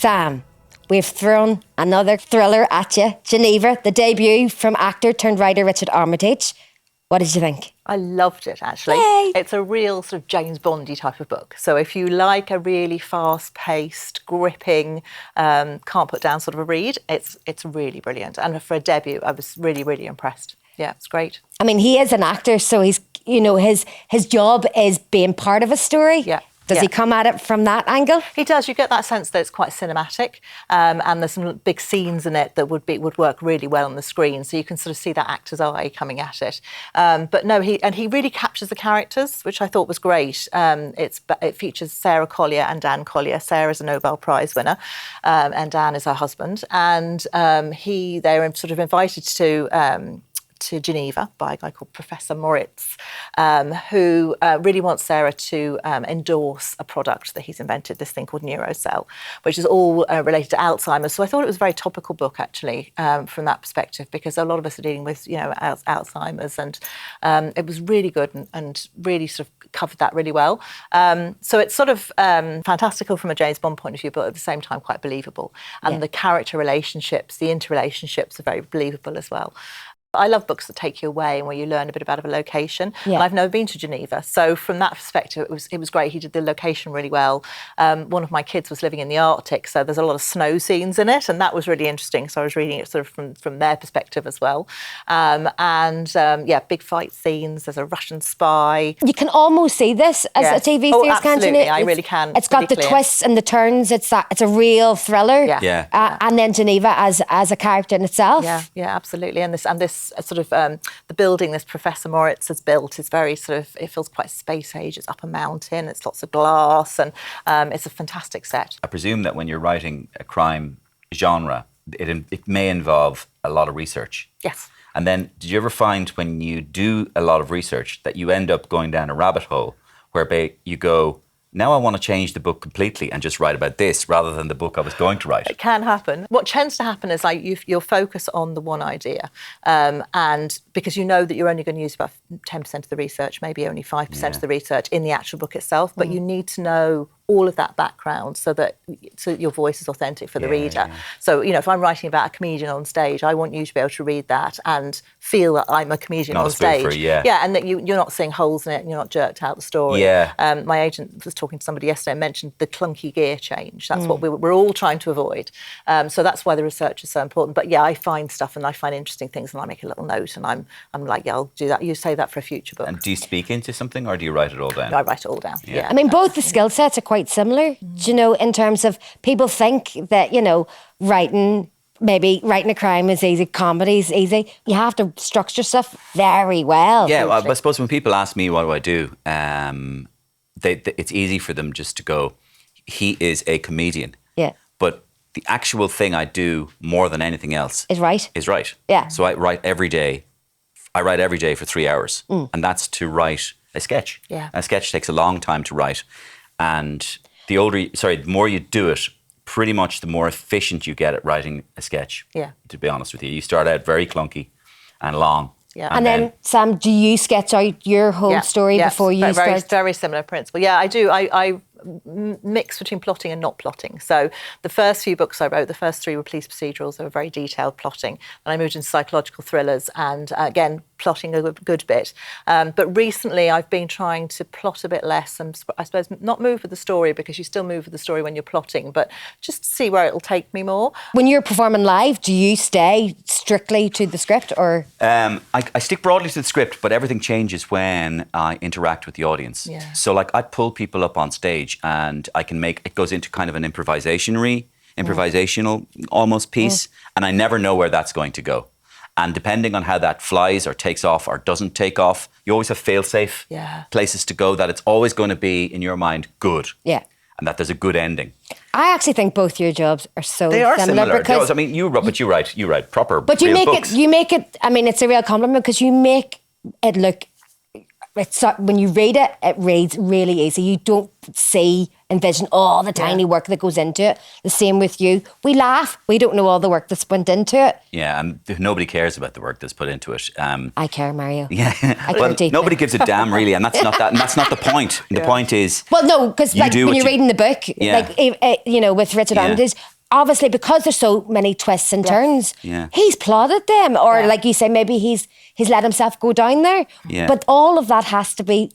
Sam, we've thrown another thriller at you. Geneva, the debut from actor turned writer Richard Armitage. What did you think? I loved it, actually. Yay. It's a real sort of James Bondy type of book. So if you like a really fast-paced, gripping, can't put down sort of a read, it's really brilliant. And for a debut, I was really, really impressed. Yeah, it's great. I mean, he is an actor, so he's, his job is being part of a story. Yeah. Does he come at it from that angle? He does. You get that sense that it's quite cinematic, and there's some big scenes in it that would work really well on the screen. So you can sort of see that actor's eye coming at it. But no, he really captures the characters, which I thought was great. It features Sarah Collier and Dan Collier. Sarah's a Nobel Prize winner, and Dan is her husband. And they're sort of invited to Geneva by a guy called Professor Moritz, who really wants Sarah to endorse a product that he's invented, this thing called Neurocell, which is all related to Alzheimer's. So I thought it was a very topical book, actually, from that perspective, because a lot of us are dealing with, Alzheimer's, and it was really good and really sort of covered that really well. So it's sort of fantastical from a James Bond point of view, but at the same time quite believable. And the character relationships, the interrelationships are very believable as well. I love books that take you away and where you learn a bit about a location. Yeah. And I've never been to Geneva, so from that perspective, it was great. He did the location really well. One of my kids was living in the Arctic, so there's a lot of snow scenes in it, and that was really interesting. So I was reading it sort of from their perspective as well. Big fight scenes. There's a Russian spy. You can almost see this as a TV series, can't you? I really can. It's got the twists and the turns. It's a real thriller. Yeah. And then Geneva as a character in itself. Yeah, absolutely. And this sort of the building this Professor Moritz has built is very sort of, it feels quite space age. It's up a mountain, it's lots of glass, and it's a fantastic set. I presume that when you're writing a crime genre, it may involve a lot of research. Yes. And then, did you ever find when you do a lot of research that you end up going down a rabbit hole whereby you go, now I want to change the book completely and just write about this rather than the book I was going to write? It can happen. What tends to happen is you'll focus on the one idea, and because you know that you're only going to use about 10% of the research, maybe only 5% of the research in the actual book itself, but you need to know all of that background so your voice is authentic for the reader. Yeah. So, if I'm writing about a comedian on stage, I want you to be able to read that and feel that I'm a comedian on stage. And that you're not seeing holes in it and you're not jerked out the story. Yeah. My agent was talking to somebody yesterday and mentioned the clunky gear change. That's what we're all trying to avoid. So that's why the research is so important. But I find stuff and I find interesting things and I make a little note and I'm like, I'll do that. You say that for a future book. And do you speak into something or do you write it all down? No, I write it all down. Yeah. I mean, both the skill sets are quite similar, in terms of people think that, writing a crime is easy, comedy is easy. You have to structure stuff very well. Yeah, well, I suppose when people ask me what do I do, it's easy for them just to go, he is a comedian. Yeah. But the actual thing I do more than anything else is write. Yeah. So I write every day. I write every day for 3 hours. And that's to write a sketch. Yeah. A sketch takes a long time to write. And the more you do it, pretty much the more efficient you get at writing a sketch. Yeah. To be honest with you. You start out very clunky and long. Yeah. And then, Sam, do you sketch out your whole story before you start? Very similar principle. Yeah, I do. I mix between plotting and not plotting. So the first few books I wrote, the first 3 were police procedurals. They were very detailed plotting. And I moved into psychological thrillers and, again, plotting a good bit. But recently I've been trying to plot a bit less and I suppose not move with the story because you still move with the story when you're plotting, but just see where it'll take me more. When you're performing live, do you stay strictly to the script or? I stick broadly to the script, but everything changes when I interact with the audience. Yeah. So I pull people up on stage and I can it goes into kind of an improvisational almost piece, and I never know where that's going to go. And depending on how that flies or takes off or doesn't take off, you always have fail-safe places to go that it's always going to be, in your mind, good. Yeah. And that there's a good ending. I actually think both your jobs are so they are similar. Because, I mean, you write proper but you real make books. it, I mean, it's a real compliment because you make it look when you read it, it reads really easy. You don't envision all the tiny work that goes into it. The same with you. We laugh. We don't know all the work that's went into it. Yeah, and nobody cares about the work that's put into it. I care, Mario. Yeah, I well, care deeply. nobody gives a damn really, and that's not that. And that's not the point. The point is, well, no, because like when you're reading the book, Yeah. like with Richard Armitage. Obviously, because there's so many twists and turns, he's plotted them, or like you say, maybe he's let himself go down there. Yeah. But all of that has to be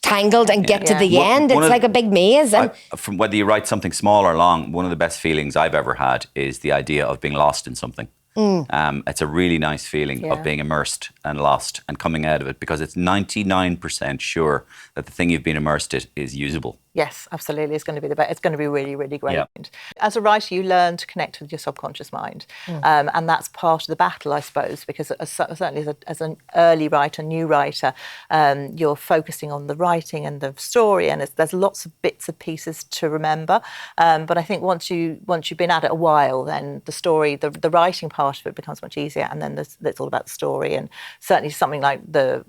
tangled and get to the end. It's like a big maze. And from whether you write something small or long, one of the best feelings I've ever had is the idea of being lost in something. It's a really nice feeling of being immersed and lost and coming out of it, because it's 99% sure that the thing you've been immersed in is usable. Yes, absolutely. It's going to be the best. It's going to be really, really great. Yeah. As a writer, you learn to connect with your subconscious mind, and that's part of the battle, I suppose. Because certainly, as an early writer, new writer, you're focusing on the writing and the story, and there's lots of bits and pieces to remember. But I think once you've been at it a while, then the story, the writing part of it becomes much easier, and then it's all about the story. And certainly, something like the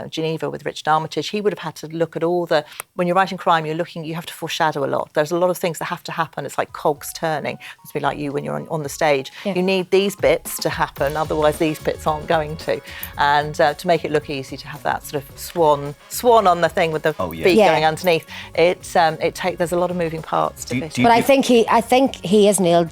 Geneva with Richard Armitage, he would have had to look at all the. When you're writing crime, you have to foreshadow a lot. There's a lot of things that have to happen. It's like cogs turning. It's a bit like you when you're on the stage. Yeah. You need these bits to happen, otherwise these bits aren't going to. And to make it look easy, to have that sort of swan on the thing with the beat going underneath. There's a lot of moving parts to it. But I think he has nailed.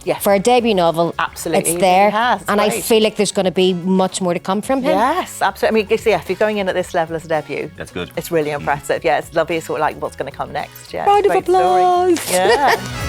Yeah. For a debut novel, absolutely, it's there, he has. It's and great. I feel like there's going to be much more to come from him. Yes, absolutely. I mean, if you're going in at this level as a debut, that's good. It's really impressive. Yeah, it's lovely. It's sort of like what's going to come next. Yeah, Round of great story. applause. Yeah.